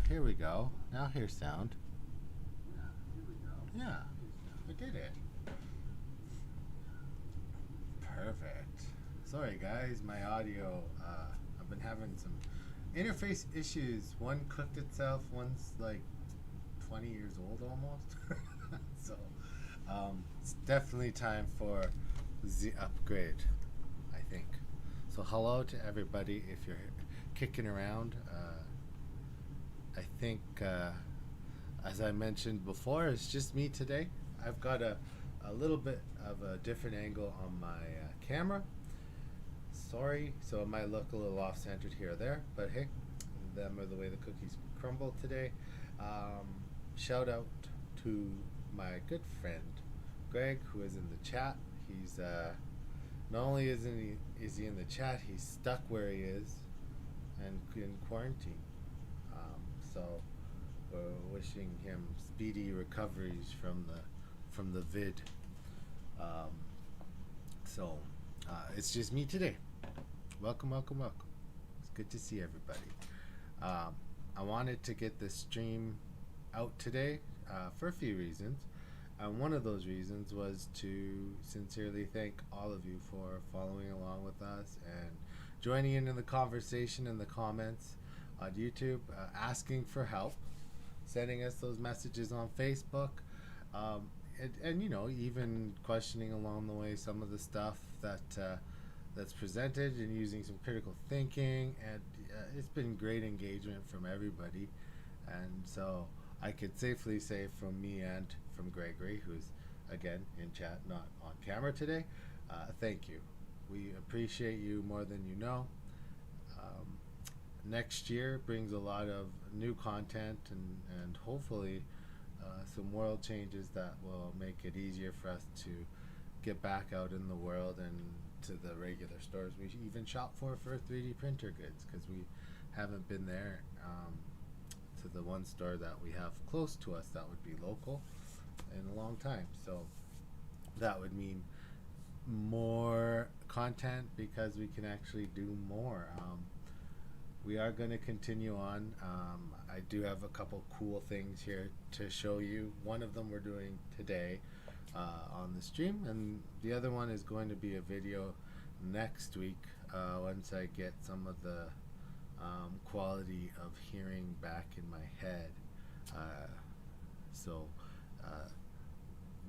Here we go. Now here's sound. Yeah, we did it. Perfect. Sorry guys, my audio, I've been having some interface issues. One cooked itself, one's like 20 years old almost. so it's definitely time for the upgrade, I think. So hello to everybody if you're kicking around. I think, as I mentioned before, it's just me today. I've got a little bit of a different angle on my camera. Sorry, so it might look a little off-centered here or there, but hey, them are the way the cookies crumble today. Shout out to my good friend Greg, who is in the chat. He's not only is he in the chat, he's stuck where he is and in quarantine. So we're wishing him speedy recoveries from the vid. Um, so it's just me today. Welcome, welcome, welcome. It's good to see everybody. I wanted to get this stream out today for a few reasons. One of those reasons was to sincerely thank all of you for following along with us and joining in the conversation in the comments on YouTube, asking for help, sending us those messages on Facebook, and you know, even questioning along the way some of the stuff that's presented and using some critical thinking, and it's been great engagement from everybody. And so I could safely say from me and from Gregory, who's again in chat, not on camera today, thank you. We appreciate you more than you know. Next year brings a lot of new content and hopefully some world changes that will make it easier for us to get back out in the world and to the regular stores we even shop for 3D printer goods, because we haven't been there to the one store that we have close to us that would be local in a long time. So that would mean more content because we can actually do more. We are going to continue on. I do have a couple cool things here to show you. One of them we're doing today on the stream, and the other one is going to be a video next week once I get some of the quality of hearing back in my head. So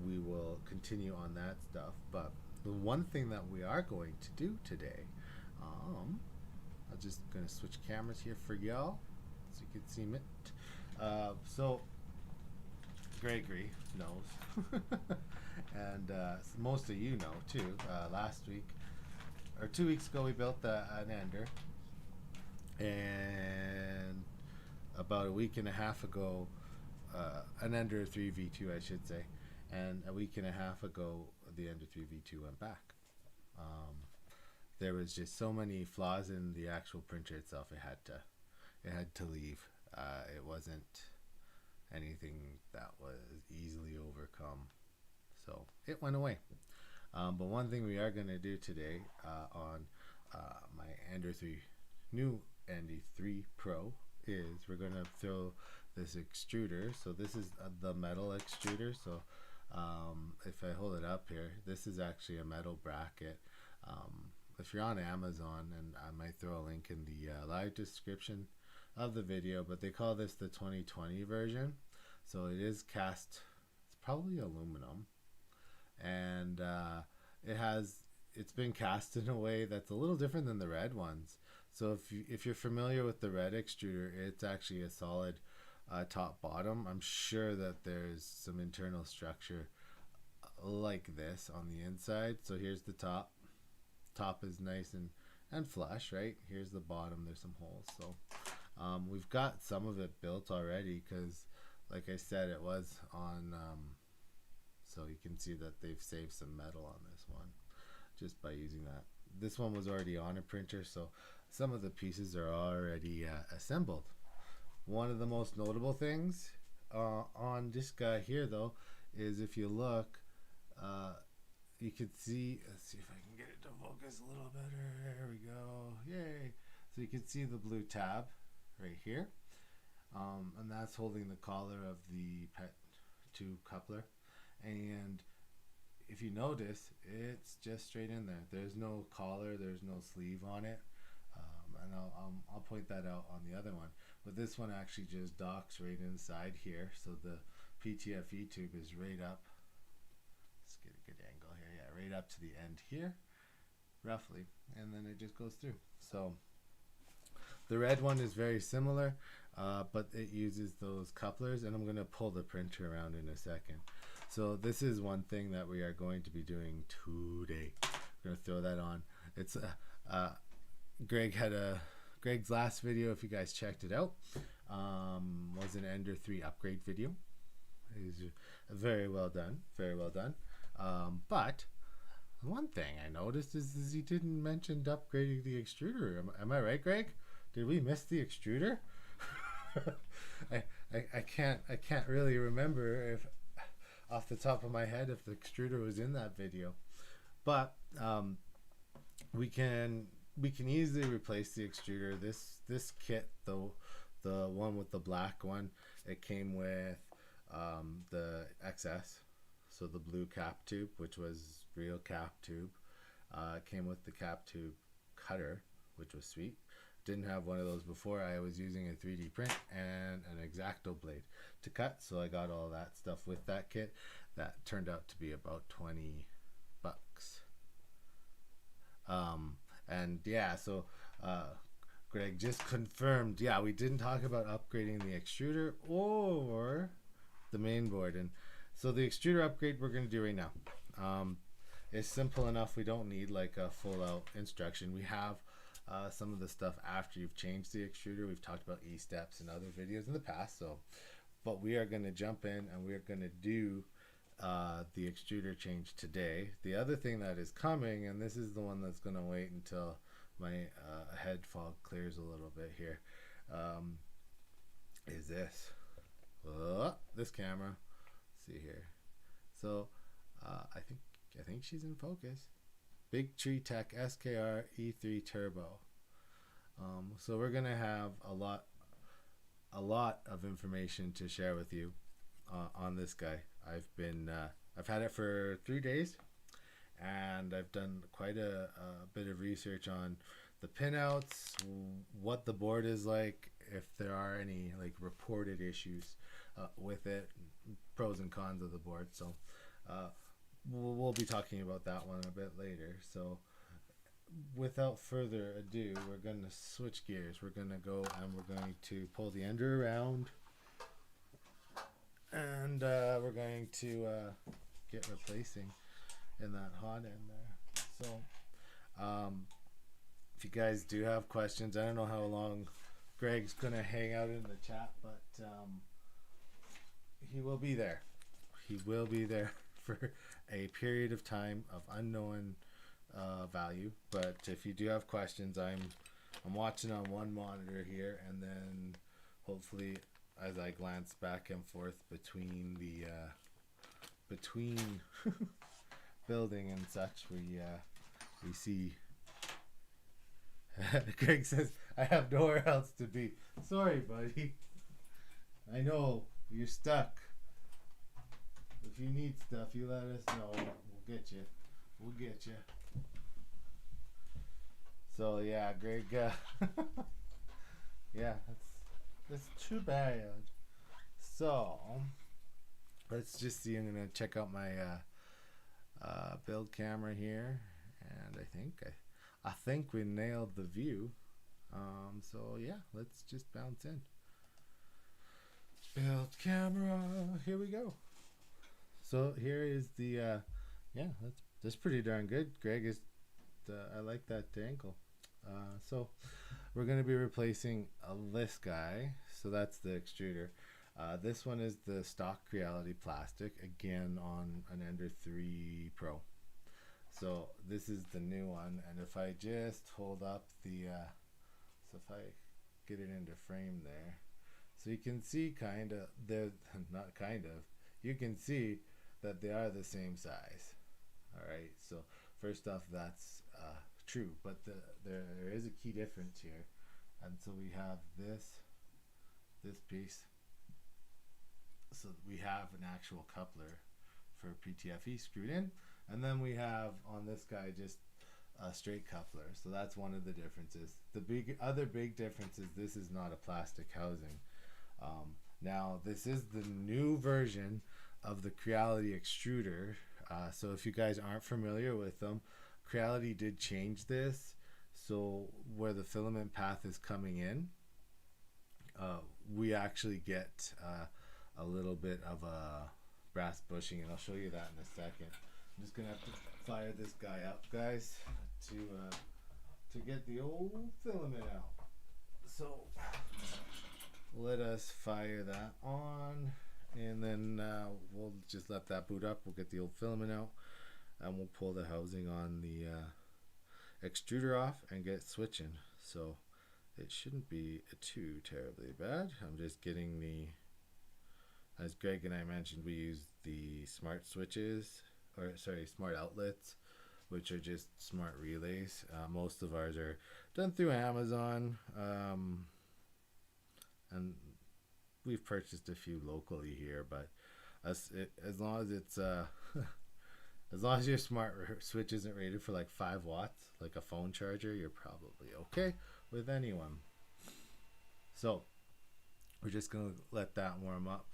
we will continue on that stuff. But the one thing that we are going to do today, I'm just going to switch cameras here for y'all so you can see it. So Gregory knows, and most of you know too. Last week or 2 weeks ago, we built an Ender, and about a week and a half ago, an Ender3 V2, I should say, and a week and a half ago, the Ender3 V2 went back. There was just so many flaws in the actual printer itself. It had to leave. It wasn't anything that was easily overcome, so it went away. But one thing we are going to do today on my Ender3, new Ender3 Pro, is we're going to throw this extruder. So this is the metal extruder. So if I hold it up here, this is actually a metal bracket. If you're on Amazon, and I might throw a link in the live description of the video, but they call this the 2020 version. So it is cast, it's probably aluminum, and it's been cast in a way that's a little different than the red ones. So if you're familiar with the red extruder, it's actually a solid top bottom. I'm sure that there's some internal structure like this on the inside. So here's the top. Top is nice and flush, right? Here's the bottom, there's some holes. So we've got some of it built already because, like I said, it was on, so you can see that they've saved some metal on this one just by using that. This one was already on a printer, so some of the pieces are already assembled. One of the most notable things on this guy here, though, is if you look, you could see, let's see if I can get it to focus a little better. There we go. Yay. So you can see the blue tab right here. and that's holding the collar of the pet tube coupler. And if you notice, it's just straight in there. There's no collar, there's no sleeve on it. And I'll point that out on the other one. But this one actually just docks right inside here. So the PTFE tube is right up. Let's get a good angle here. Yeah, right up to the end here, roughly. And then it just goes through. So the red one is very similar, but it uses those couplers. And I'm going to pull the printer around in a second. So this is one thing that we are going to be doing today. We're going to throw that on. It's Greg's last video, if you guys checked it out, was an Ender3 upgrade video. It was very well done, very well done. But one thing I noticed is he didn't mention upgrading the extruder. Am I right, Greg? Did we miss the extruder? I can't really remember if off the top of my head if the extruder was in that video, but we can easily replace the extruder. This kit, though, the one with the black one, it came with the XS, so the blue cap tube, which was real cap tube. It came with the cap tube cutter, which was sweet. Didn't have one of those before. I was using a 3D print and an X-Acto blade to cut, so I got all that stuff with that kit. That turned out to be about 20 bucks. And yeah, so Greg just confirmed, yeah, we didn't talk about upgrading the extruder or the main board. And so the extruder upgrade we're going to do right now. It's simple enough. We don't need like a full out instruction. We have some of the stuff after you've changed the extruder. We've talked about E-steps in other videos in the past. So, but we are going to jump in and we're going to do the extruder change today. The other thing that is coming, and this is the one that's going to wait until my head fog clears a little bit here, is this. This camera. Let's see here. So I think she's in focus. Big Tree Tech SKR E3 Turbo. So we're gonna have a lot of information to share with you on this guy. I've had it for 3 days, and I've done quite a bit of research on the pinouts, what the board is like, if there are any like reported issues with it, pros and cons of the board. So we'll be talking about that one a bit later. So without further ado, we're going to switch gears. We're going to go and we're going to pull the Ender around, and we're going to get replacing in that hot end there. So if you guys do have questions, I don't know how long Greg's going to hang out in the chat, but he will be there. He will be there for a period of time of unknown value. But if you do have questions, I'm watching on one monitor here, and then hopefully as I glance back and forth between the between building and such, we see. Greg says, I have nowhere else to be. Sorry, buddy. I know you're stuck. If you need stuff, you let us know. We'll get you. We'll get you. So yeah, Greg. Yeah, that's too bad. So let's just see. I'm gonna check out my build camera here, and I think we nailed the view. So yeah, let's just bounce in. Build camera. Here we go. So here is the yeah, that's pretty darn good. Greg is I like that ankle. So we're going to be replacing this guy. So that's the extruder. This one is the stock Creality plastic, again on an Ender3 Pro. So this is the new one, and if I just hold up the so if I get it into frame there, so you can see kind of, they're not kind of, you can see that they are the same size. Alright, so first off, that's true, but there is a key difference here. And so we have this this piece. So we have an actual coupler for PTFE screwed in, and then we have on this guy just a straight coupler. So that's one of the differences. The other big difference is this is not a plastic housing. Now this is the new version of the Creality extruder. So if you guys aren't familiar with them, Creality did change this. So where the filament path is coming in, we actually get a little bit of a brass bushing, and I'll show you that in a second. I'm just gonna have to fire this guy up, guys, to get the old filament out. So let us fire that on, and then we'll just let that boot up. We'll get the old filament out, and we'll pull the housing on the extruder off and get switching. So it shouldn't be too terribly bad. I'm just getting the, as Greg and I mentioned, we use the smart switches, or sorry, smart outlets, which are just smart relays. Most of ours are done through Amazon, and we've purchased a few locally here, but as long as it's as long as your smart switch isn't rated for like 5 watts, like a phone charger, you're probably okay with anyone. So we're just gonna let that warm up,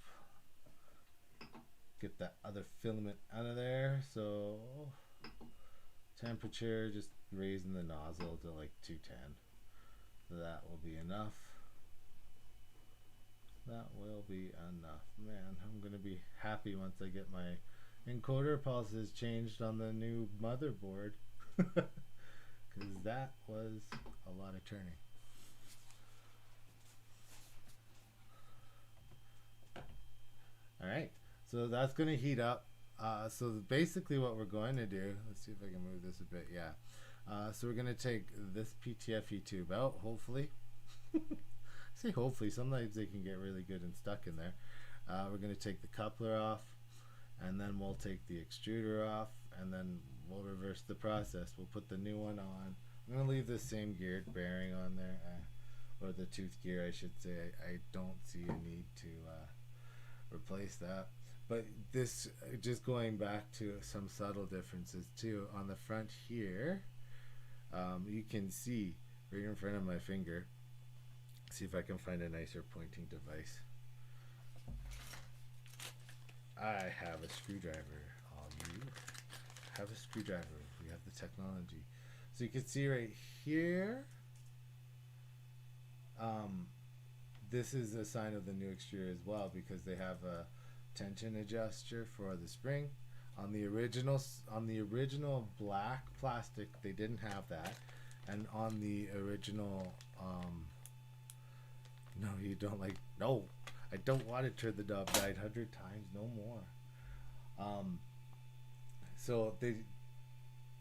get that other filament out of there. So temperature, just raising the nozzle to like 210. That will be enough. That will be enough. Man, I'm gonna be happy once I get my encoder pulses changed on the new motherboard, because that was a lot of turning. All right, so that's going to heat up. So basically what we're going to do, let's see if I can move this a bit. Yeah. So we're going to take this PTFE tube out, hopefully. Say hopefully, sometimes they can get really good and stuck in there. We're going to take the coupler off, and then we'll take the extruder off, and then we'll reverse the process. We'll put the new one on. I'm going to leave the same geared bearing on there, or the tooth gear, I should say. I don't see a need to replace that. But this, just going back to some subtle differences too, on the front here, you can see right in front of my finger. See if I can find a nicer pointing device. I have a screwdriver. All you have a screwdriver. We have the technology. So you can see right here, this is a sign of the new extruder as well, because they have a tension adjuster for the spring. On the original black plastic, they didn't have that, and on the original, no, you don't like. No, I don't want to turn the knob 900 times, no more. So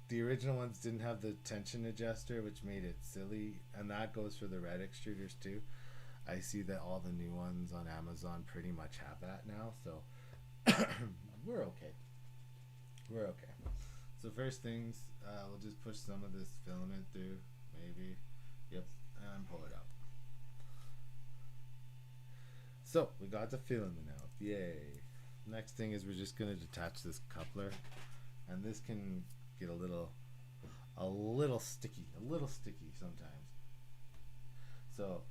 the original ones didn't have the tension adjuster, which made it silly, and that goes for the red extruders too. I see that all the new ones on Amazon pretty much have that now, so we're okay. We're okay. So first things, we'll just push some of this filament through, maybe. Yep, and pull it out. So we got the filament out. Yay. Next thing is we're just going to detach this coupler, and this can get a little sticky sometimes. So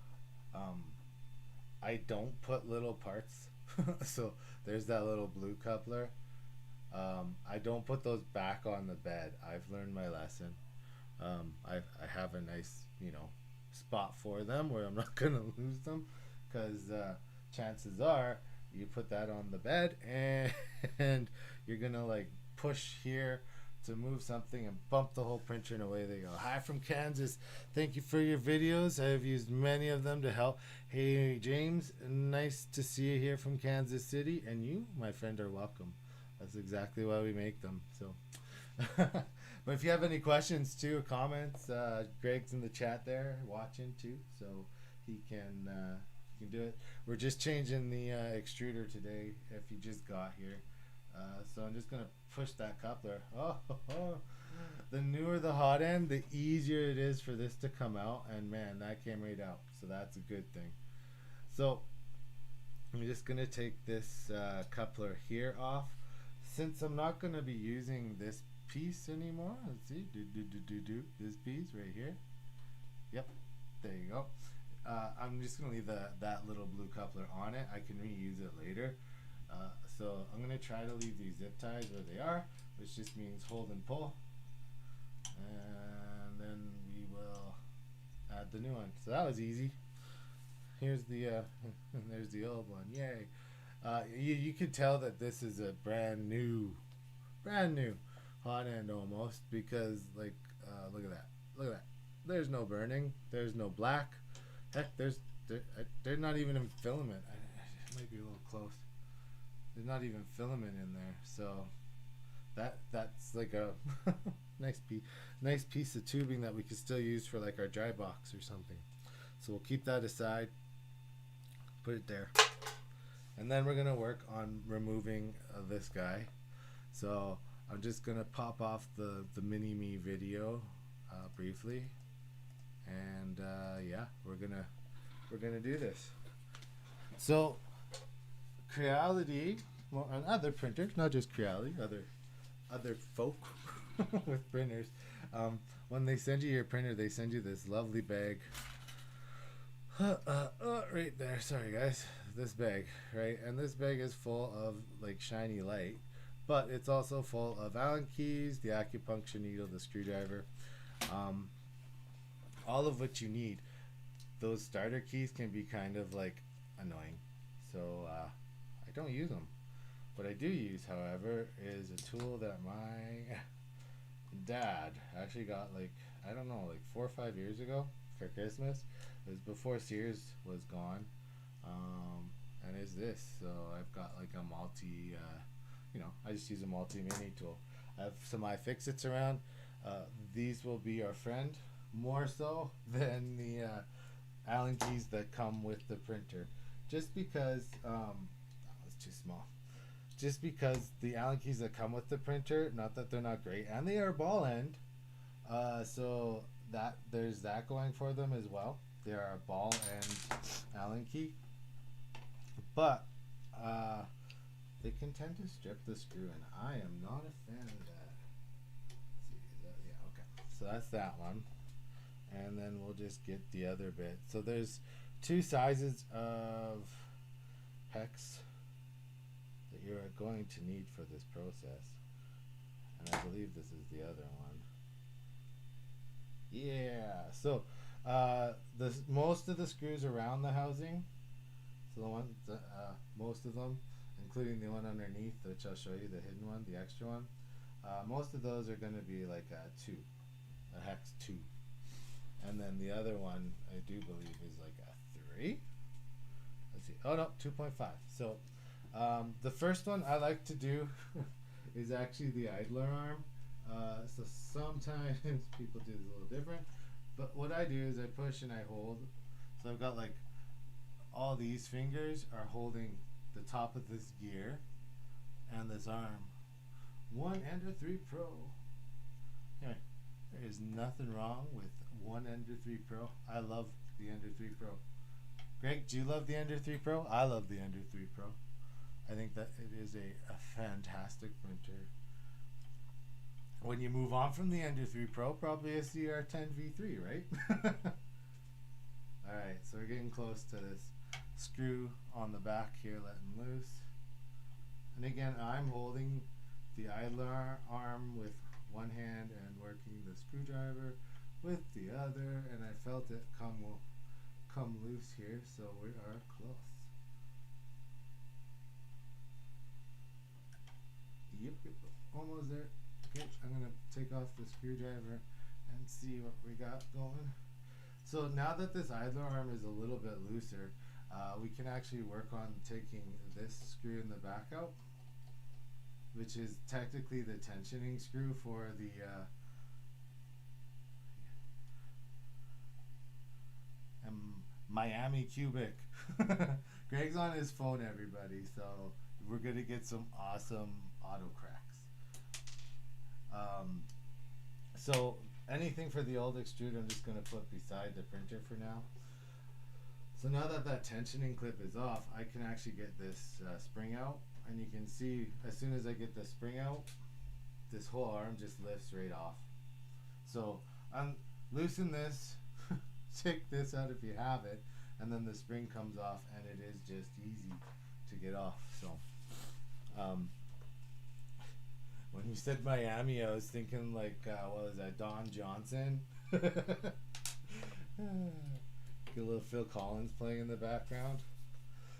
I don't put little parts. So there's that little blue coupler. I don't put those back on the bed. I've learned my lesson. I have a nice, spot for them where I'm not gonna lose them, because chances are you put that on the bed and you're gonna like push here to move something and bump the whole printer, and away they go. Hi from Kansas. Thank you for your videos. I've used many of them to help. Hey James, nice to see you here from Kansas City, and you, my friend, are welcome. That's exactly why we make them. So but if you have any questions too, or comments, Greg's in the chat there watching too, so he can do it. We're just changing the extruder today, if you just got here. So I'm just gonna push that coupler. The newer the hot end, the easier it is for this to come out, and man, that came right out, so that's a good thing. So I'm just gonna take this coupler here off, since I'm not gonna be using this piece anymore. Let's see, this piece right here. Yep, there you go. I'm just gonna leave that little blue coupler on it. I can reuse it later. So I'm gonna try to leave these zip ties where they are, which just means hold and pull, and then we will add the new one. So that was easy. Here's the there's the old one. Yay! You could tell that this is a brand new hot end almost, because like look at that, look at that. There's no burning. There's no black. Heck, they're not even in filament. It might be a little close. There's not even filament in there. So that's like a nice piece of tubing that we could still use for like our dry box or something. So we'll keep that aside. Put it there. And then we're gonna work on removing this guy. So I'm just gonna pop off the mini me video briefly, and yeah, we're gonna do this. So Creality, well, and other printers, not just Creality, other folk with printers, when they send you your printer, they send you this lovely bag. Right there, sorry guys, this bag, right? And this bag is full of like shiny light, but it's also full of Allen keys, the acupuncture needle, the screwdriver, all of what you need. Those starter keys can be kind of like annoying, so I don't use them. What I do use, however, is a tool that my dad actually got, like, I don't know, like 4 or 5 years ago for Christmas. It was before Sears was gone, and it's this. So I've got like a multi, I just use a multi-mini tool. I have some iFixits around. These will be our friend, more so than the Allen keys that come with the printer, just because it's too small. Just because the Allen keys that come with the printer, not that they're not great, and they are ball end, so that there's that going for them as well. They are a ball end Allen key, but they can tend to strip the screw, and I am not a fan of that. Let's see, is that, yeah, okay. So that's that one, and then we'll just get the other bit. So there's 2 sizes of hex that you're going to need for this process, and I believe this is the other one. Yeah, so most of the screws around the housing, so the ones most of them, including the one underneath, which I'll show you, the hidden one, the extra one, most of those are going to be like a hex 2, and then the other one I do believe is like a 3. Let's see, oh no, 2.5. So the first one I like to do is actually the idler arm. So sometimes people do this a little different, but what I do is I push and I hold. So I've got like all these fingers are holding the top of this gear and this arm. One Ender3 Pro. Anyway, there is nothing wrong with one Ender3 Pro. I love the Ender3 Pro. Greg, do you love the Ender3 Pro? I love the Ender3 Pro. I think that it is a fantastic printer. When you move on from the Ender3 Pro, probably a CR10 V3, right? Alright, so we're getting close to this screw on the back here, letting loose. And again, I'm holding the idler arm with one hand and working the screwdriver with the other, and I felt it come loose here, so we are close. Yep, almost there. Okay, I'm gonna take off the screwdriver and see what we got going. So now that this idler arm is a little bit looser, we can actually work on taking this screw in the back out, which is technically the tensioning screw for the Miami Cubic. Greg's on his phone, everybody, so we're gonna get some awesome auto cracks. So anything for the old extrude I'm just gonna put beside the printer for now. So now that that tensioning clip is off, I can actually get this spring out, and you can see as soon as I get the spring out, this whole arm just lifts right off. So loosen this, take this out if you have it, and then the spring comes off, and it is just easy to get off. So when you said Miami, I was thinking like, what was that, Don Johnson? Get a little Phil Collins playing in the background.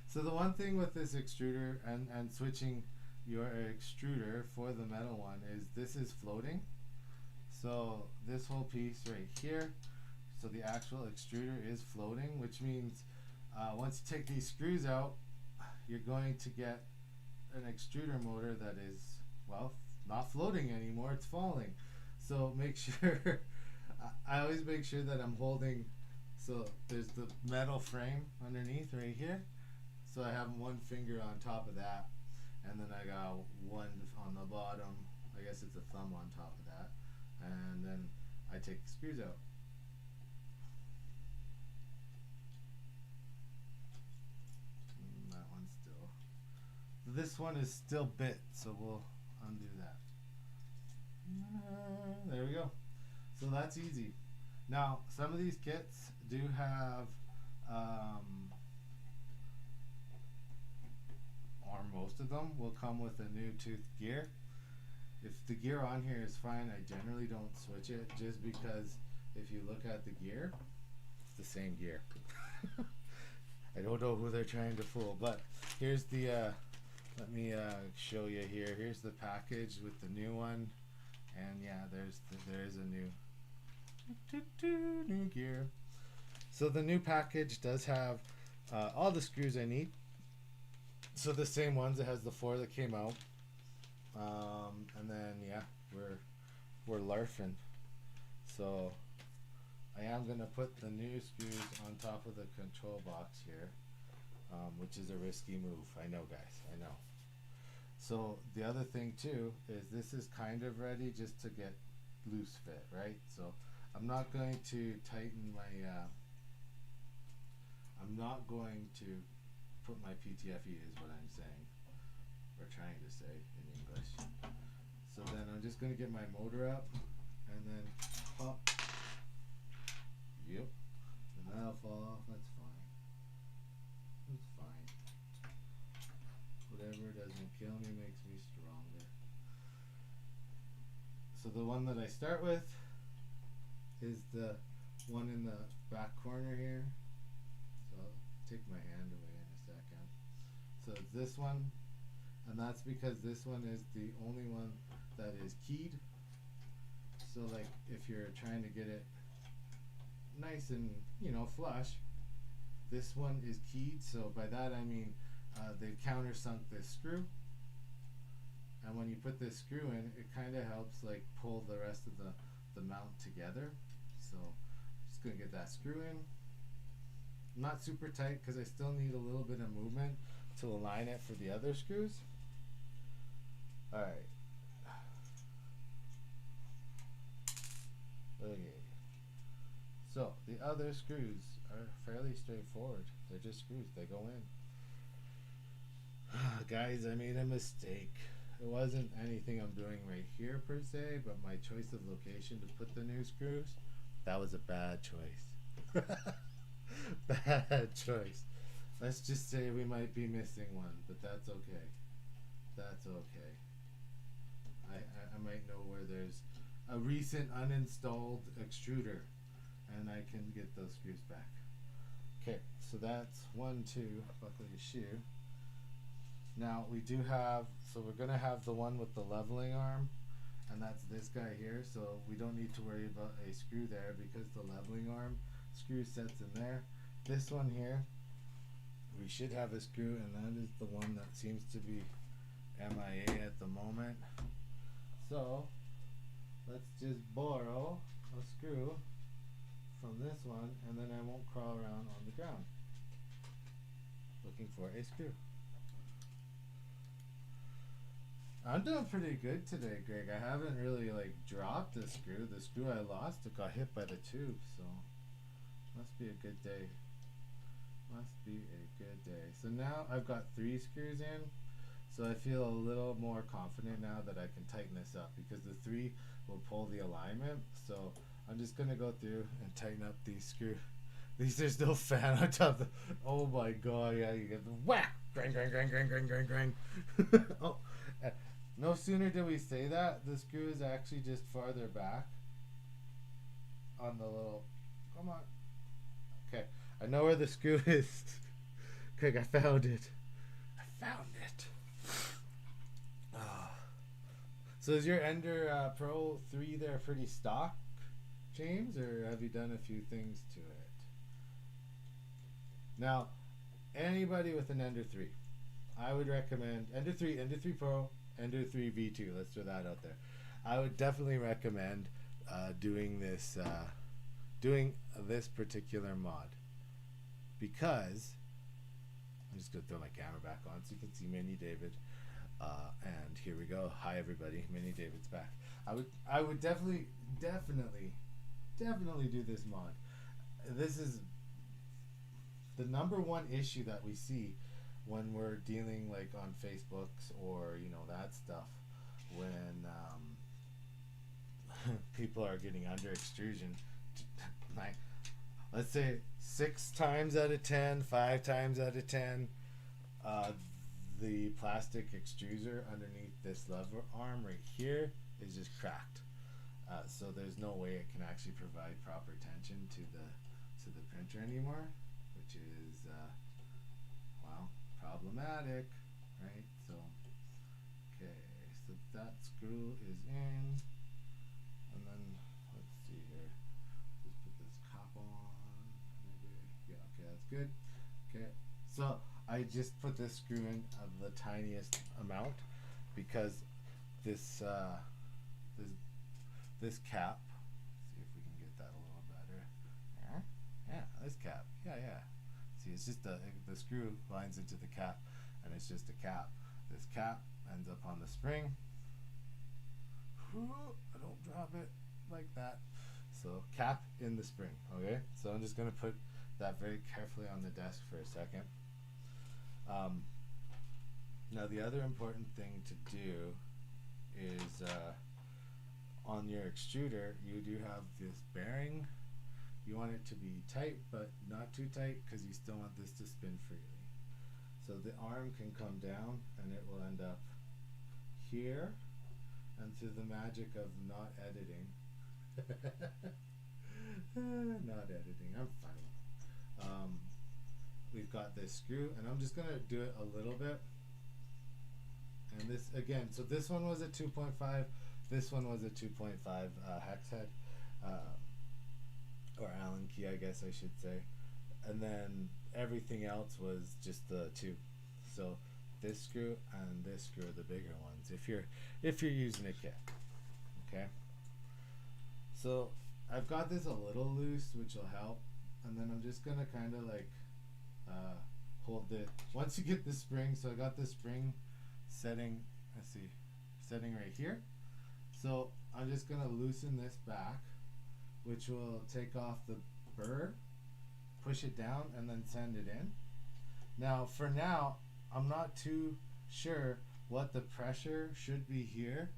So the one thing with this extruder and switching your extruder for the metal one is this is floating. So this whole piece right here, so the actual extruder is floating, which means once you take these screws out, you're going to get an extruder motor that is, well, not floating anymore, it's falling. So make sure, I always make sure that I'm holding, so there's the metal frame underneath right here. So I have one finger on top of that, and then I got one on the bottom, I guess it's a thumb on top of that, and then I take the screws out. That one's still, this one is still bit, so we'll undo that. There we go. So that's easy. Now some of these kits do have or most of them will come with a new tooth gear. If the gear on here is fine, I generally don't switch it, just because if you look at the gear, it's the same gear. I don't know who they're trying to fool, but here's the let me show you here. Here's the package with the new one, and yeah, there's a new gear. So the new package does have all the screws I need. So the same ones, it has the 4 that came out, and then yeah, we're larfing. So I am gonna put the new screws on top of the control box here, which is a risky move. I know, guys, I know. So the other thing too is this is kind of ready just to get loose fit, right? So I'm not going to tighten my I'm not going to put my PTFE is what I'm saying, or trying to say in English. So then I'm just going to get my motor up, and then pop. Yep. And that'll fall off, that's fine. That's fine. Whatever doesn't kill me makes me stronger. So the one that I start with is the one in the back corner here. So I'll take my hand away in a second. So it's this one, and that's because this one is the only one that is keyed. So like if you're trying to get it nice and, you know, flush, this one is keyed. So by that I mean they've countersunk this screw, and when you put this screw in, it kind of helps like pull the rest of the mount together. So I'm just gonna get that screw in. Not super tight because I still need a little bit of movement to align it for the other screws. Alright. Okay. So the other screws are fairly straightforward. They're just screws, they go in. Guys, I made a mistake. It wasn't anything I'm doing right here per se, but my choice of location to put the new screws, that was a bad choice. Bad choice. Let's just say we might be missing one, but that's okay. That's okay. I might know where there's a recent uninstalled extruder, and I can get those screws back. Okay, so that's 1, 2, buckle your shoe. Now we do have, so we're gonna have the one with the leveling arm, and that's this guy here, so we don't need to worry about a screw there because the leveling arm screw sets in there. This one here, we should have a screw, and that is the one that seems to be MIA at the moment. So let's just borrow a screw from this one, and then I won't crawl around on the ground looking for a screw. I'm doing pretty good today, Greg. I haven't really like dropped a screw. The screw I lost, it got hit by the tube, so must be a good day. Must be a good day. So now I've got 3 screws in. So I feel a little more confident now that I can tighten this up because the 3 will pull the alignment. So I'm just gonna go through and tighten up these screws. These there's no fan on top. Oh my god! Yeah, you get the whack, grang, grang, grang, grang, grang, grang, grang. Oh, no sooner did we say that, the screw is actually just farther back on the little. Come on. Okay, I know where the screw is. Craig, I found it. I found it. Oh. So is your Ender Pro 3 there pretty stock, James, or have you done a few things to it? Now, anybody with an Ender 3, I would recommend Ender 3, Ender 3 Pro, Ender 3 V2. Let's throw that out there. I would definitely recommend doing this particular mod because I'm just gonna throw my camera back on so you can see Mini David. And here we go. Hi everybody, Mini David's back. I would definitely do this mod. This is the number one issue that we see when we're dealing like on Facebooks or that stuff when people are getting under extrusion. Like, let's say 6 times out of 10, 5 times out of 10, the plastic extruder underneath this lever arm right here is just cracked. So there's no way it can actually provide proper tension to the printer anymore, which is well, problematic, right? So okay, so that screw is in, and then let's see here. Just put this cap on. Maybe. Yeah, okay, that's good. Okay, so I just put this screw in of the tiniest amount because this this cap. Let's see if we can get that a little better. Yeah, this cap. Yeah. See, it's just the screw lines into the cap, and it's just a cap. This cap ends up on the spring. I don't drop it like that. So cap in the spring. Okay. So I'm just gonna put that very carefully on the desk for a second. Now the other important thing to do is on your extruder you do have this bearing. You want it to be tight but not too tight because you still want this to spin freely. So the arm can come down and it will end up here, and through the magic of not editing I'm funny. We've got this screw and I'm just gonna do it a little bit. And this again, so this one was a 2.5, this one was a 2.5 hex head, or Allen key, I guess I should say, and then everything else was just the 2. So this screw and this screw are the bigger ones if you're using a kit. Okay. So I've got this a little loose, which will help, and then I'm just gonna kind of like hold it once you get the spring. So I got the spring setting, let's see, setting right here. So I'm just gonna loosen this back, which will take off the burr, push it down, and then send it in. Now for now I'm not too sure what the pressure should be here.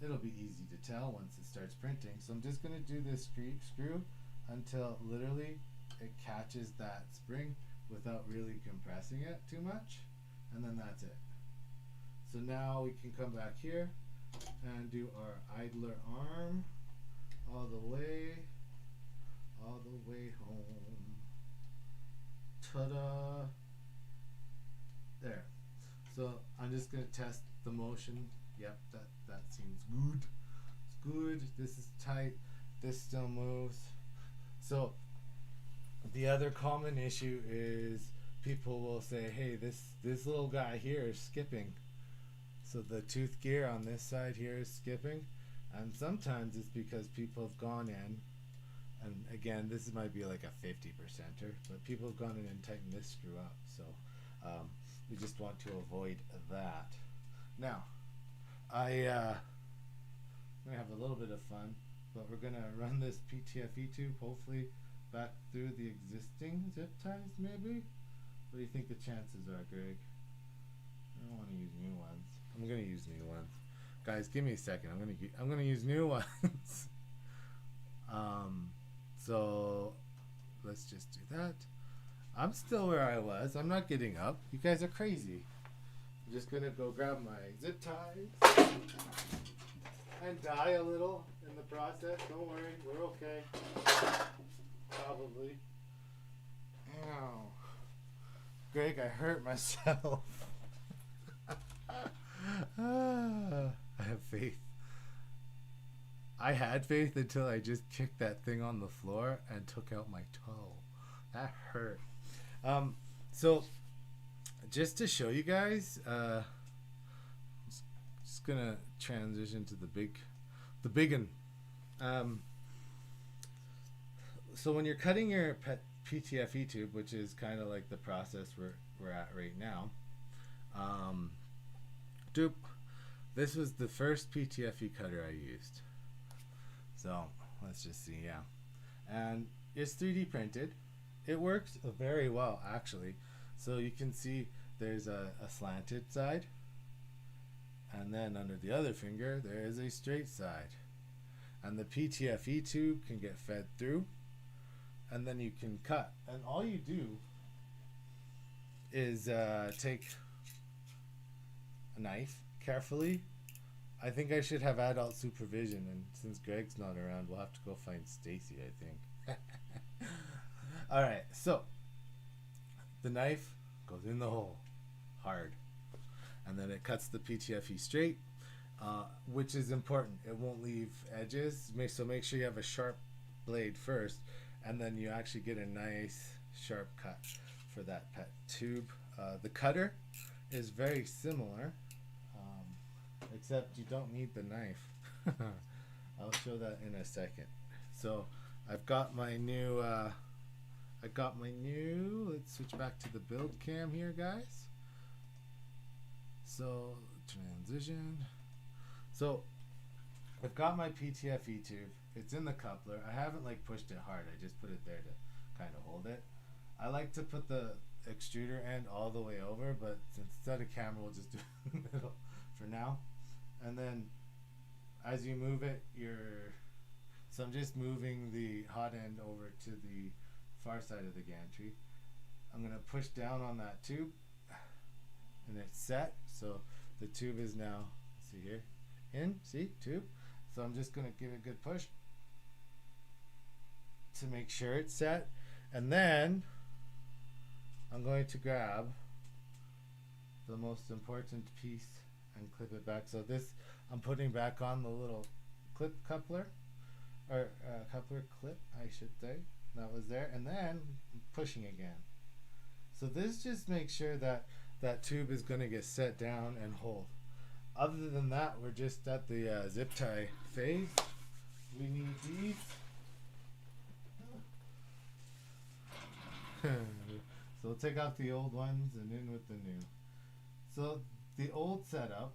It'll be easy to tell once it starts printing. So I'm just gonna do this screw until literally it catches that spring without really compressing it too much, and then that's it. So now we can come back here and do our idler arm all the way home. Ta-da! There. So I'm just gonna test the motion. Yep, that seems good. It's good. This is tight. This still moves. So the other common issue is people will say, hey, this little guy here is skipping. So the tooth gear on this side here is skipping, and sometimes it's because people have gone in, and again, this might be like a 50%er, but people have gone in and tightened this screw up. So we just want to avoid that. Now, I'm gonna have a little bit of fun, but we're gonna run this PTFE tube hopefully back through the existing zip ties, maybe? What do you think the chances are, Greg? I don't want to use new ones. I'm gonna use new ones, guys. Give me a second. I'm gonna use new ones. So let's just do that. I'm still where I was. I'm not getting up. You guys are crazy. I'm just gonna go grab my zip ties and die a little in the process. Don't worry, we're okay. Probably. Ow. Greg, I hurt myself. I have faith. I had faith until I just kicked that thing on the floor and took out my toe. That hurt. So just to show you guys, just gonna transition to the big one. So when you're cutting your PTFE tube, which is kind of like the process we're at right now, this was the first PTFE cutter I used. So let's just see, yeah. And it's 3D printed. It works very well, actually. So you can see there's a slanted side, and then under the other finger there is a straight side. And the PTFE tube can get fed through, and then you can cut. And all you do is take a knife carefully. I think I should have adult supervision, and since Greg's not around, we'll have to go find Stacy, I think. Alright, so the knife goes in the hole hard, and then it cuts the PTFE straight, which is important. It won't leave edges, so make sure you have a sharp blade first, and then you actually get a nice sharp cut for that PET tube. The cutter is very similar, except you don't need the knife. I'll show that in a second. So I've got my new let's switch back to the build cam here, guys. So transition. So I've got my PTFE tube. It's in the coupler. I haven't like pushed it hard. I just put it there to kind of hold it. I like to put the extruder end all the way over, but since it's out of camera, we'll just do it in the middle for now. And then as you move it, so I'm just moving the hot end over to the far side of the gantry. I'm gonna push down on that tube, and it's set. So the tube is now, see here, see, tube. So I'm just gonna give it a good push to make sure it's set, and then I'm going to grab the most important piece and clip it back. So this, I'm putting back on the little clip coupler, or coupler clip, I should say, that was there, and then pushing again. So this just makes sure that that tube is going to get set down and hold. Other than that, we're just at the zip tie phase. We need these. So we'll take out the old ones and in with the new. So the old setup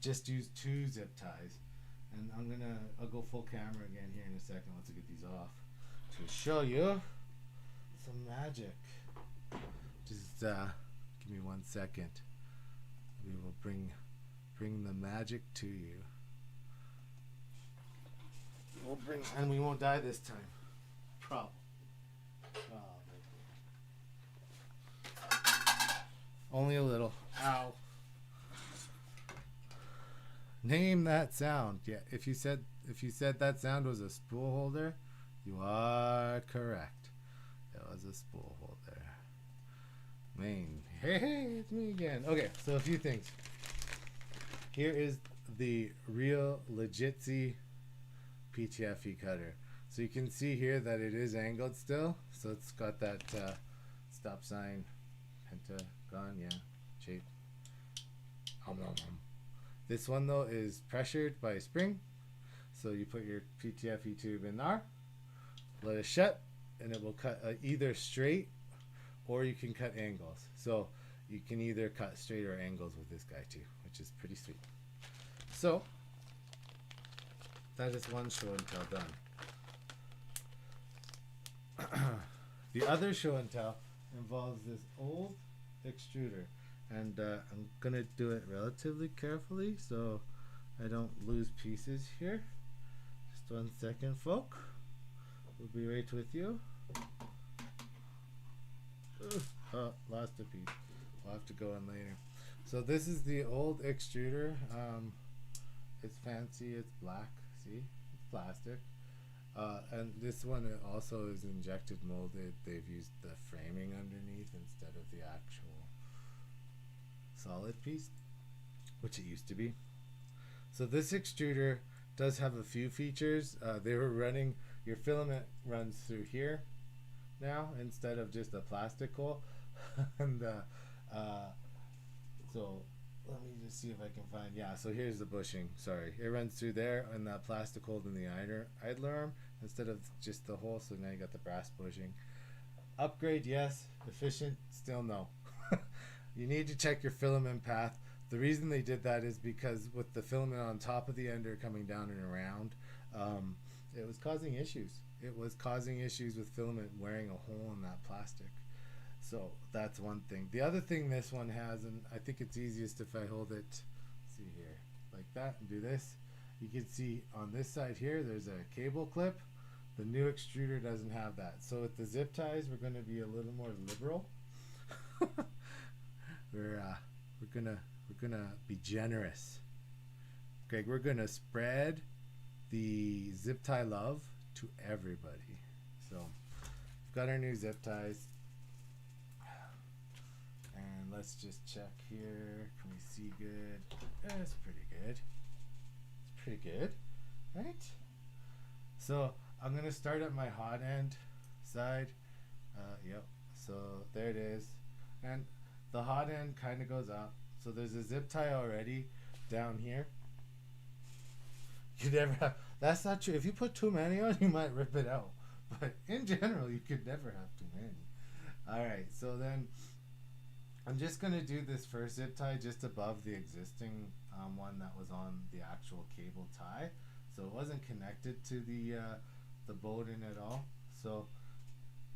just used 2 zip ties, and I'll go full camera again here in a second once I get these off to show you some magic. Just give me 1 second. We will bring the magic to you. And we won't die this time. Probably. Only a little. Ow. Name that sound. Yeah, if you said that sound was a spool holder, you are correct. It was a spool holder. Hey, it's me again. Okay, so a few things. Here is the real legitsy PTFE cutter. So you can see here that it is angled still. So it's got that stop sign, pentagon, yeah, shape. This one though is pressured by a spring. So you put your PTFE tube in there, let it shut, and it will cut either straight, or you can cut angles. So you can either cut straight or angles with this guy too, which is pretty sweet. So that is one show and tell done. The other show and tell involves this old extruder, and I'm gonna do it relatively carefully so I don't lose pieces here. Just 1 second, folk. We'll be right with you. Oh, lost a piece. We'll have to go in later. So this is the old extruder. It's fancy. It's black. See, it's plastic. And this one also is injected molded. They've used the framing underneath instead of the actual solid piece, which it used to be. So this extruder does have a few features. They were running, your filament runs through here now instead of just a plastic hole. And so let me just see if I can find, yeah, so here's the bushing. Sorry, it runs through there and that plastic hole in the idler arm instead of just the hole. So now you got the brass bushing. Upgrade, yes. Efficient, still no. You need to check your filament path. The reason they did that is because with the filament on top of the ender coming down and around, it was causing issues. It was causing issues with filament wearing a hole in that plastic. So that's one thing. The other thing this one has, and I think it's easiest if I hold it, see here, like that, and do this. You can see on this side here, there's a cable clip. The new extruder doesn't have that. So with the zip ties, we're going to be a little more liberal. we're gonna be generous. Greg, we're gonna spread the zip tie love to everybody. So we've got our new zip ties. And let's just check here. Can we see good? Yeah, it's pretty good. It's pretty good, right? So I'm gonna start at my hot end side. Yep. So there it is, and the hot end kind of goes up. So there's a zip tie already down here. You never have. That's not true. If you put too many on, you might rip it out. But in general, you could never have too many. All right. So then I'm just going to do this first zip tie just above the existing one that was on the actual cable tie. So it wasn't connected to the boating at all. So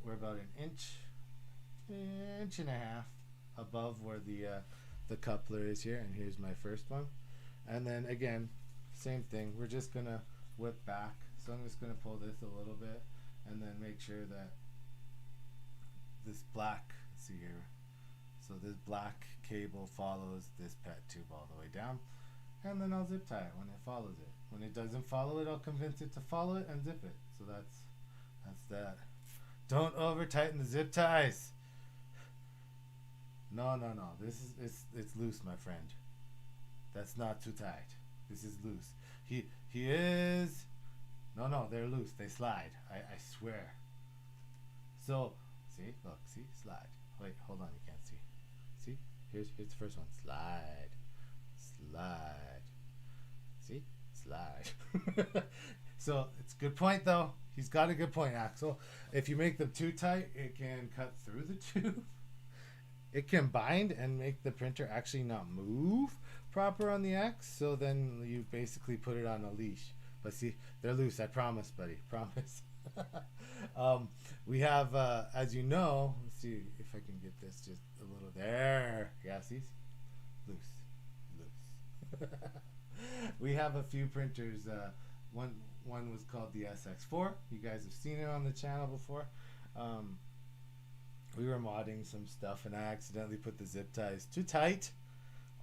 we're about an inch and a half above where the coupler is here. And here's my first one. And then again, same thing. We're just going to whip back. So I'm just going to pull this a little bit and then make sure that this black, see here, so this black cable follows this PET tube all the way down, and then I'll zip tie it when it follows it. When it doesn't follow it, I'll convince it to follow it and zip it. So that's that. Don't over tighten the zip ties. No. This is it's loose, my friend. That's not too tight. This is loose. He is. No, they're loose. They slide. I swear. So see, look, see, slide. Wait, hold on, you can't see. See, here's the first one. Slide. See, slide. So it's a good point though. He's got a good point, Axel. If you make them too tight, it can cut through the tube. It can bind and make the printer actually not move proper on the X. So then you basically put it on a leash. But see, they're loose. I promise, buddy. Promise. We have, as you know, let's see if I can get this just a little there. Yeah, see? Loose. We have a few printers. One was called the SX4. You guys have seen it on the channel before. We were modding some stuff and I accidentally put the zip ties too tight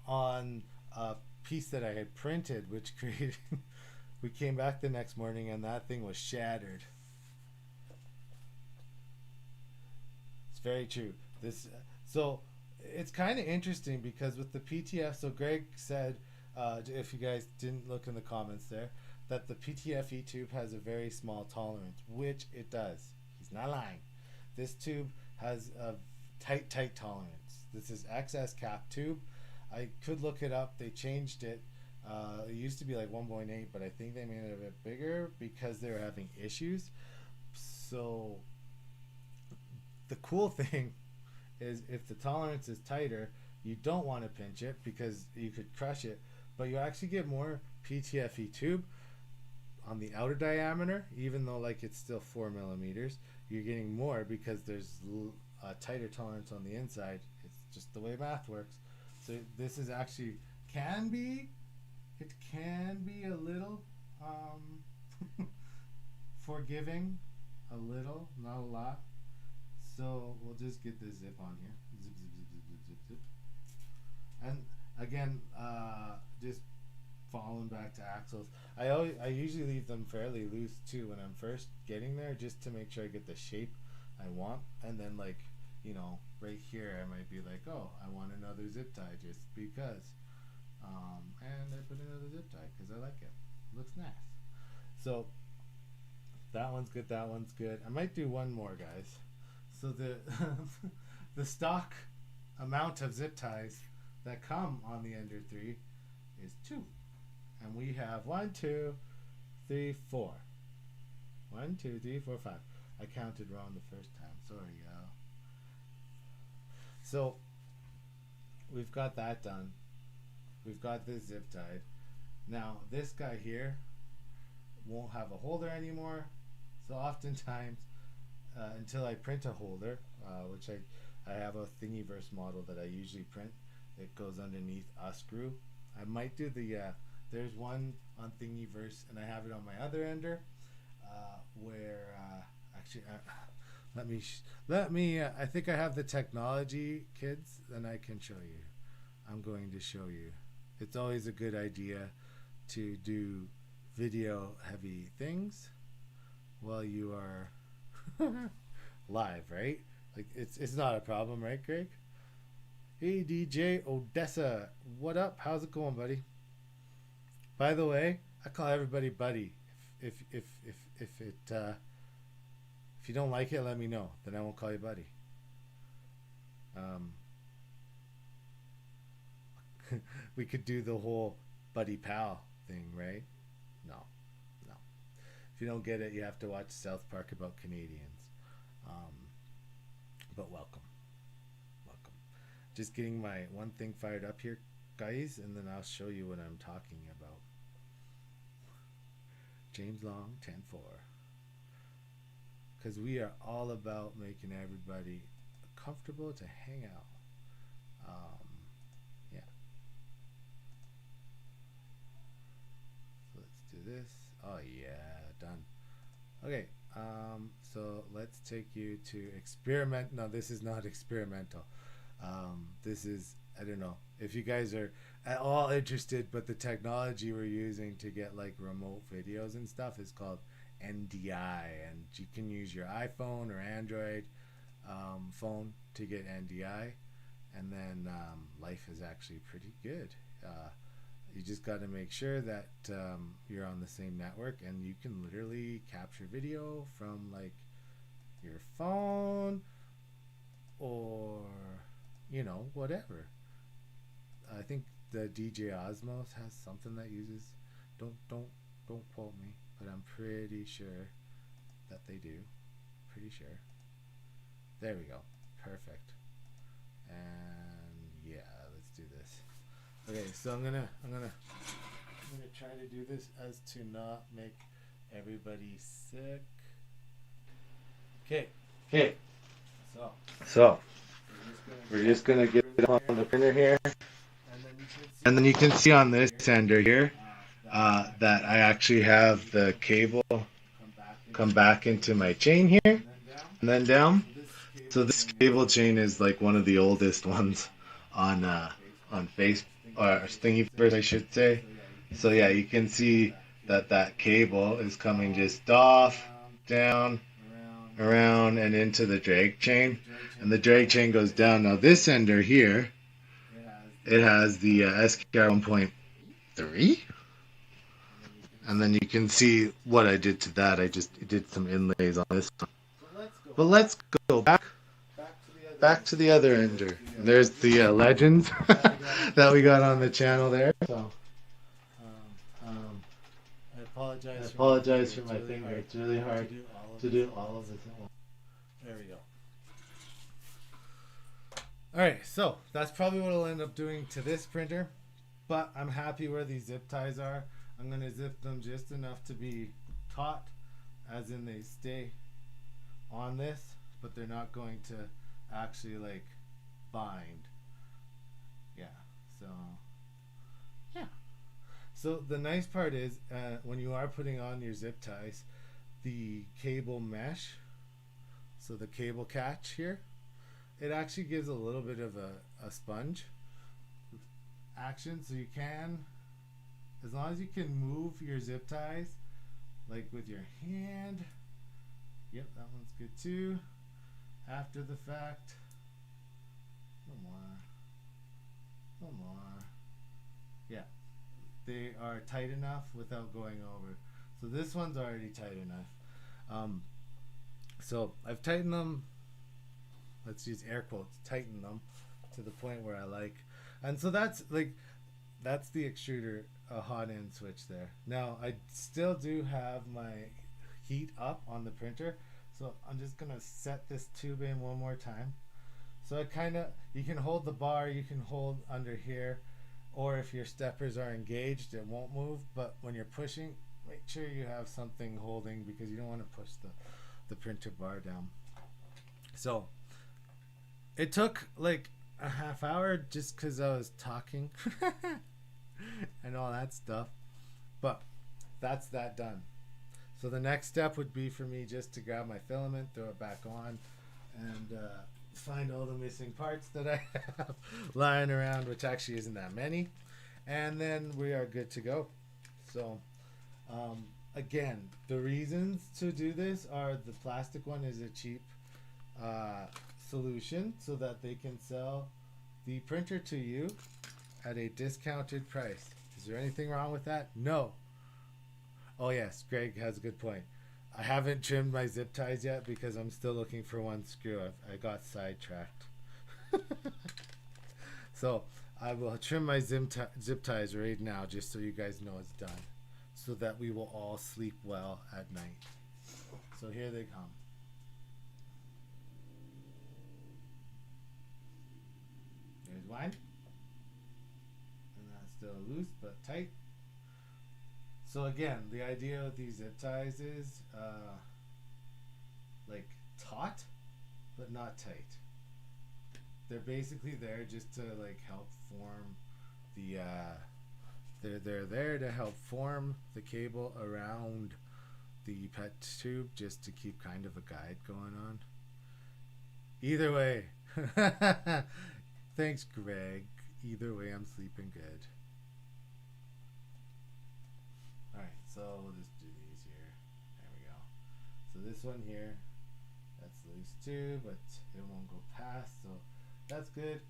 on a piece that I had printed, which created we came back the next morning and that thing was shattered. It's very true. So it's kind of interesting because with the PTF, so Greg said, if you guys didn't look in the comments there, that the PTFE tube has a very small tolerance, which it does. He's not lying. This tube has a tight tolerance. This is XS cap tube. I could look it up. They changed it. It used to be like 1.8, but I think they made it a bit bigger because they were having issues. So the cool thing is if the tolerance is tighter, you don't want to pinch it because you could crush it, but you actually get more PTFE tube on the outer diameter, even though like it's still 4 millimeters, you're getting more because there's a tighter tolerance on the inside. It's just the way math works. So this is actually it can be a little forgiving, a little, not a lot. So we'll just get this zip on here. Zip, zip, zip, zip, zip, zip, zip. And again, just falling back to axles. I usually leave them fairly loose too when I'm first getting there, just to make sure I get the shape I want. And then like, you know, right here I might be like, oh, I want another zip tie just because. And I put another zip tie because I like it. Looks nice. So that one's good. That one's good. I might do one more, guys. So the the stock amount of zip ties that come on the Ender3 is 2, and we have 1, 2, 3, 4. 1, 2, 3, 4, 5. I counted wrong the first time. Sorry, y'all. So we've got that done. We've got this zip tied. Now this guy here won't have a holder anymore. So oftentimes, until I print a holder, which I have a Thingiverse model that I usually print. It goes underneath a screw. I might do the, there's one on Thingiverse, and I have it on my other Ender, where, actually, let me, I think I have the technology, kids, and I can show you. I'm going to show you. It's always a good idea to do video heavy things while you are live, right? Like it's not a problem, right, Greg? Hey DJ Odessa, what up? How's it going, buddy? By the way, I call everybody buddy. If you don't like it, let me know. Then I won't call you buddy. We could do the whole buddy pal thing, right? No. If you don't get it, you have to watch South Park about Canadians. But welcome. Just getting my one thing fired up here, guys, and then I'll show you what I'm talking about. James Long 10-4. Because we are all about making everybody comfortable to hang out. Yeah. So let's do this. Oh yeah, done. Okay. So let's take you to experiment. No, this is not experimental. This is, I don't know if you guys are at all interested, but the technology we're using to get like remote videos and stuff is called NDI, and you can use your iPhone or Android phone to get NDI, and then life is actually pretty good. You just got to make sure that you're on the same network, and you can literally capture video from like your phone or, you know, whatever. I think the DJ Osmos has something that uses, don't quote me, but I'm pretty sure that they do. Pretty sure. There we go. Perfect. And yeah, let's do this. Okay, so I'm gonna try to do this as to not make everybody sick. Okay. So we're just gonna get it on the printer here, and then you can see on this Ender here that I actually have the cable come back into my chain here, and then down. So this cable chain is like one of the oldest ones on Facebook or Thingiverse, I should say. So yeah, you can see that cable is coming just off, down, around, and into the drag chain, and the drag chain goes down. Now this Ender here, it has the SKR 1.3, and then you can see what I did to that. I just did some inlays on this one. But let's go back to the other Ender. There's the legends that we got on the channel there. So I apologize for my finger. It's really hard to do all of this at once. There we go. Alright, so that's probably what I'll end up doing to this printer, but I'm happy where these zip ties are. I'm gonna zip them just enough to be taut, as in they stay on this, but they're not going to actually like bind. Yeah. So yeah. So the nice part is when you are putting on your zip ties, the cable mesh, so the cable catch here, it actually gives a little bit of a sponge action, so you can, as long as you can move your zip ties like with your hand. Yep, that one's good too. After the fact, no more, no more. Yeah, they are tight enough without going over. So this one's already tight enough. So I've tightened them, let's use air quotes, tighten them to the point where I like. And so that's the extruder hot end switch there. Now I still do have my heat up on the printer, so I'm just gonna set this tube in one more time. So it kind of, you can hold the bar, you can hold under here, or if your steppers are engaged it won't move, but when you're pushing, make sure you have something holding, because you don't want to push the printer bar down. So it took like a half hour just because I was talking and all that stuff, but that's that done. So the next step would be for me just to grab my filament, throw it back on, and find all the missing parts that I have lying around, which actually isn't that many, and then we are good to go. So again, the reasons to do this are the plastic one is a cheap solution, so that they can sell the printer to you at a discounted price. Is there anything wrong with that? No. Oh yes, Greg has a good point. I haven't trimmed my zip ties yet because I'm still looking for one screw. I got sidetracked. So I will trim my zip ties right now, just so you guys know it's done, so that we will all sleep well at night. So here they come. There's one. And that's still loose but tight. So again, the idea of these zip ties is like taut but not tight. They're basically there just to like help form the they're there to help form the cable around the PET tube, just to keep kind of a guide going on. Either way, thanks Greg. Either way, I'm sleeping good. Alright, so we'll just do these here. There we go. So this one here, that's loose too, but it won't go past, so that's good.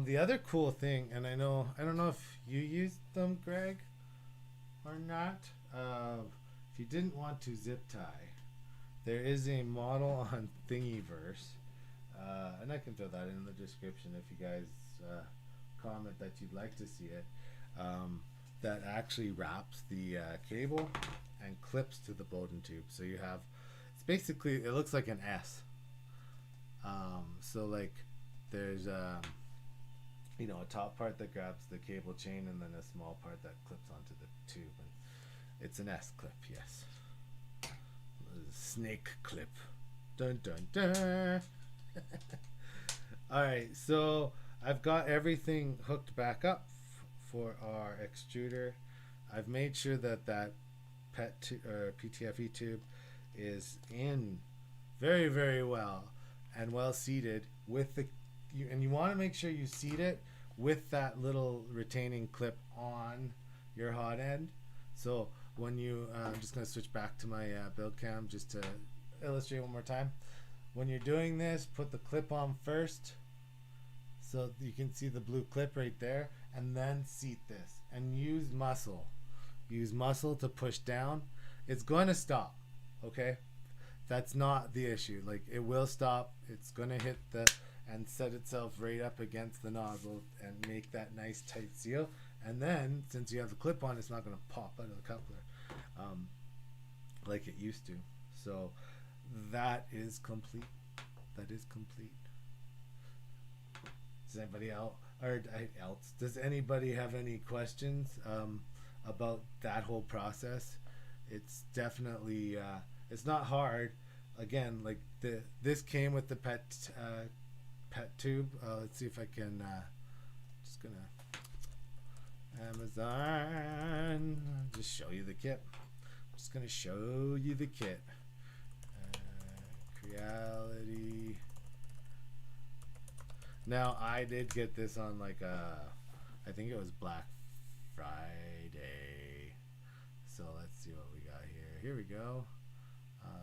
The other cool thing, and I don't know if you used them, Greg, or not. If you didn't want to zip tie, there is a model on Thingiverse, and I can throw that in the description if you guys comment that you'd like to see it. That actually wraps the cable and clips to the Bowden tube. So you have, it's basically, it looks like an S. So like there's you know, a top part that grabs the cable chain, and then a small part that clips onto the tube, and it's an S clip. Yes, snake clip. Dun dun dun. All right, so I've got everything hooked back up for our extruder. I've made sure that PTFE tube is in very, very well and well seated with the, and you want to make sure you seat it with that little retaining clip on your hot end. So when you, I'm just going to switch back to my build cam just to illustrate one more time. When you're doing this, put the clip on first, so you can see the blue clip right there, and then seat this and use muscle to push down. It's going to stop, okay? That's not the issue. Like, it will stop. It's going to hit the and set itself right up against the nozzle and make that nice tight seal, and then since you have the clip on, it's not going to pop out of the coupler like it used to. So that is complete. Does anybody else, does anybody have any questions? about that whole process. It's definitely it's not hard. Again, like this came with the pet tube. Let's see if I can. Just gonna Amazon. Just show you the kit. I'm just gonna show you the kit. Creality. Now I did get this on like I think it was Black Friday. So let's see what we got here. Here we go.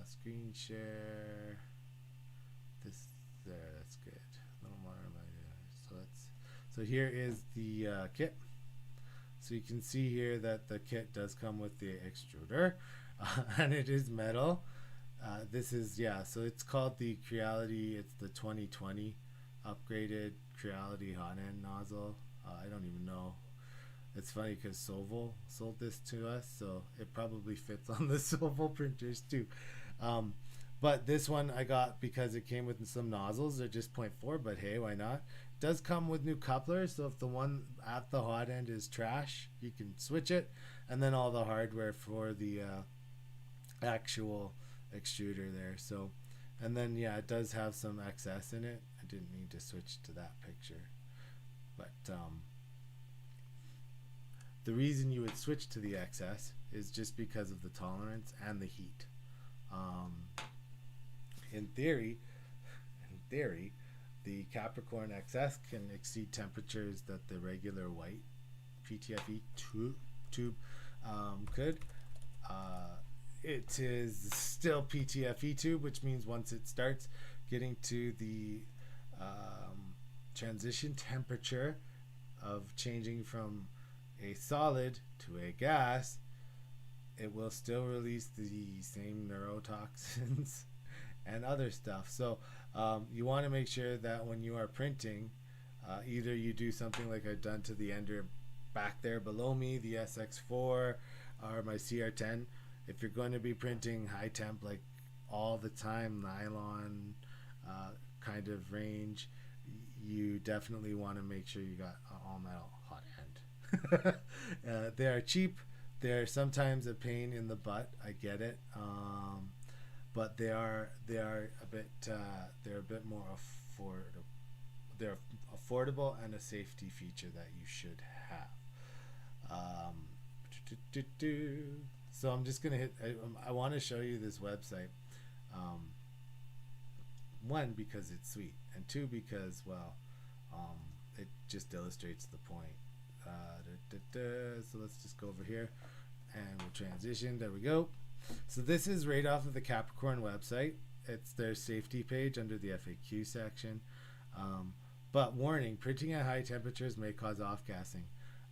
Screen share. This there. That's good. A little more. So here is the kit. So you can see here that the kit does come with the extruder, and it is metal. This is so it's called the Creality. It's the 2020 upgraded Creality hot end nozzle. I don't even know. It's funny because Soval sold this to us, so it probably fits on the Soval printers too. But this one I got because it came with some nozzles. They're just 0.4, but hey, why not? It does come with new couplers, so if the one at the hot end is trash, you can switch it, and then all the hardware for the actual extruder there. So, and then it does have some excess in it. I didn't mean to switch to that picture, but the reason you would switch to the XS is just because of the tolerance and the heat. In theory, the Capricorn XS can exceed temperatures that the regular white PTFE tube could. It is still PTFE tube, which means once it starts getting to the transition temperature of changing from a solid to a gas, it will still release the same neurotoxins and other stuff. So you want to make sure that when you are printing, either you do something like I've done to the Ender back there below me, the SX4 or my CR10. If you're going to be printing high temp like all the time, nylon kind of range, you definitely want to make sure you got all metal hot end. They are cheap. They're sometimes a pain in the butt. I get it, but they are a bit more affordable. They're affordable and a safety feature that you should have. So I'm just gonna hit. I want to show you this website. One, because it's sweet, and two, because it just illustrates the point. So let's just go over here and we'll transition. There we go. So this is right off of the Capricorn website. It's their safety page under the FAQ section. But warning, printing at high temperatures may cause off-gassing.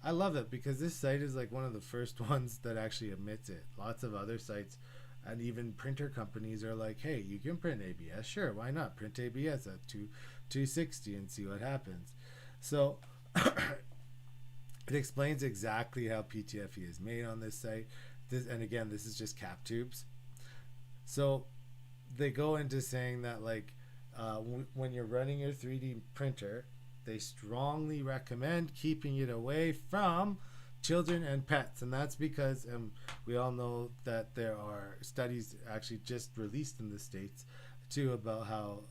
I love it because this site is like one of the first ones that actually admits it. Lots of other sites and even printer companies are like, hey, you can print ABS. Sure, why not? Print ABS at 260 and see what happens. So it explains exactly how PTFE is made on this site. And again, this is just cap tubes. So they go into saying that like when you're running your 3D printer, they strongly recommend keeping it away from children and pets. And that's because we all know that there are studies actually just released in the States too about how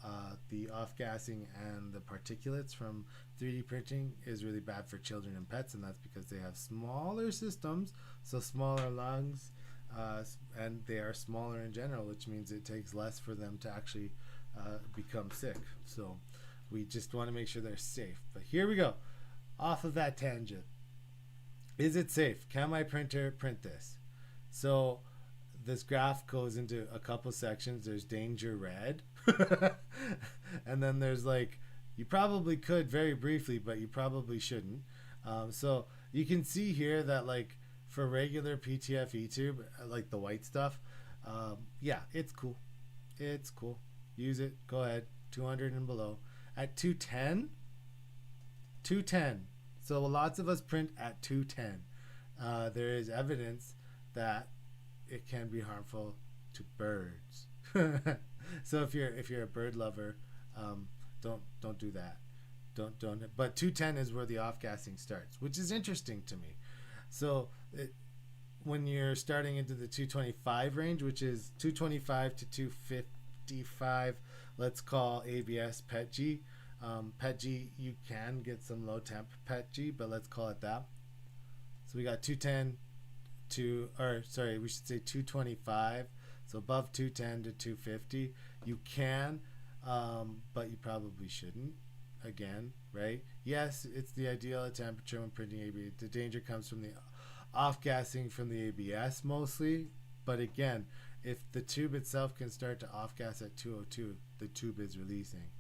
the off-gassing and the particulates from 3D printing is really bad for children and pets, and that's because they have smaller systems, so smaller lungs, and they are smaller in general, which means it takes less for them to actually become sick. So we just want to make sure they're safe. But here we go, off of that tangent. Is it safe? Can my printer print this? So this graph goes into a couple sections. There's danger red. And then there's like, you probably could very briefly, but you probably shouldn't. So you can see here that like for regular PTFE tube, like the white stuff, yeah, it's cool. It's cool. Use it. Go ahead. 200 and below. At 210. So lots of us print at 210. There is evidence that it can be harmful to birds. So if you're a bird lover, don't do that. Don't. But 210 is where the off-gassing starts, which is interesting to me. So when you're starting into the 225 range, which is 225 to 255, let's call ABS PETG. PETG, you can get some low temp PETG, but let's call it that. So we got 210 to, or sorry, we should say 225. So above 210 to 250, you can, but you probably shouldn't. Again, right? Yes, it's the ideal temperature when printing ABS. The danger comes from the off-gassing from the ABS mostly. But again, if the tube itself can start to off-gas at 202, the tube is releasing.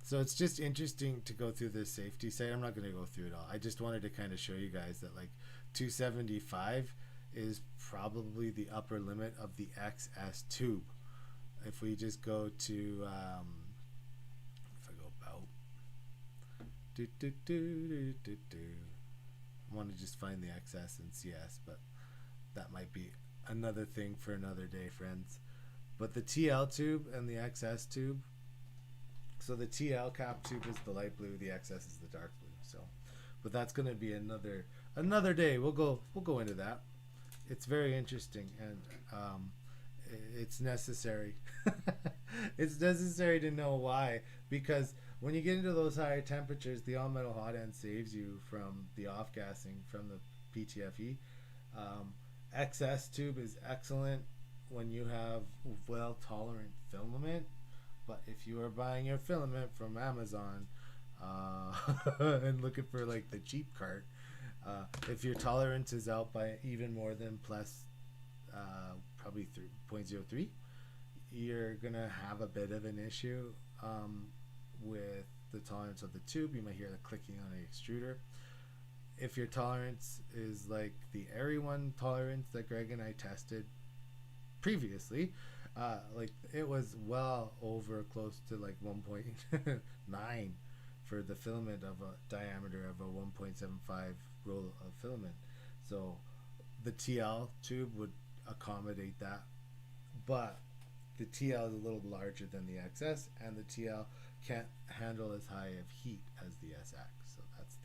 So it's just interesting to go through this safety site. I'm not going to go through it all. I just wanted to kind of show you guys that like 275 is probably the upper limit of the XS tube. If we just go to, if I go about, I want to just find the XS and CS, but that might be another thing for another day, friends. But the TL tube and the XS tube, so the TL cap tube is the light blue, the XS is the dark blue. So, but that's going to be another day. We'll go into that. It's very interesting, and it's necessary. It's necessary to know why, because when you get into those higher temperatures, the all metal hot end saves you from the off gassing from the PTFE. XS tube is excellent when you have well tolerant filament, but if you are buying your filament from Amazon and looking for like the cheap cart, if your tolerance is out by even more than plus probably 0.03, you're gonna have a bit of an issue with the tolerance of the tube. You might hear the clicking on the extruder. If your tolerance is like the Airy one tolerance that Greg and I tested previously, like it was well over close to like 1.9 for the filament of a diameter of a 1.75 roll of filament. So the TL tube would accommodate that, but the TL is a little larger than the XS, and the TL can't handle as high of heat as the SX. So that's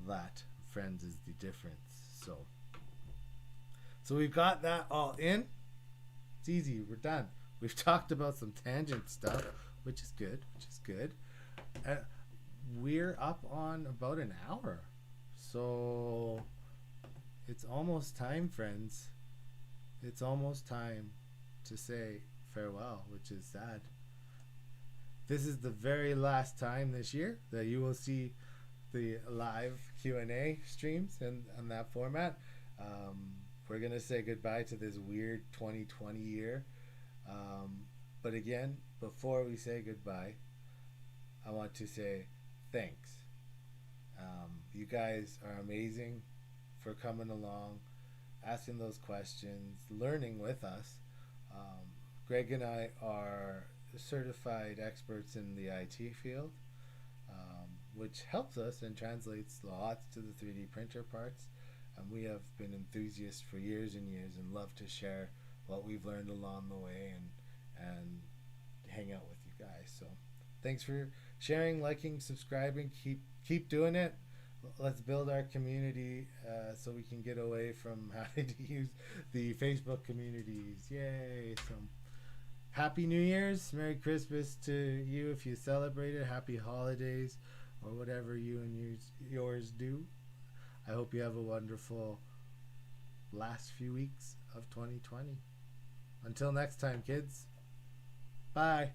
that, friends, is the difference. So we've got that all in. It's easy. We're done. We've talked about some tangent stuff, which is good. We're up on about an hour, so it's almost time, friends. It's almost time to say farewell, which is sad. This is the very last time this year that you will see the live Q&A streams and that format. We're gonna say goodbye to this weird 2020 year. But again, before we say goodbye, I want to say thanks. You guys are amazing for coming along, asking those questions, learning with us. Greg and I are certified experts in the IT field, which helps us and translates lots to the 3D printer parts. And we have been enthusiasts for years and years and love to share what we've learned along the way and hang out with you guys. So thanks for sharing, liking, subscribing. Keep doing it. Let's build our community so we can get away from having to use the Facebook communities. Yay! So Happy New Year's, Merry Christmas to you if you celebrate it. Happy holidays, or whatever you and yours do. I hope you have a wonderful last few weeks of 2020. Until next time, kids. Bye.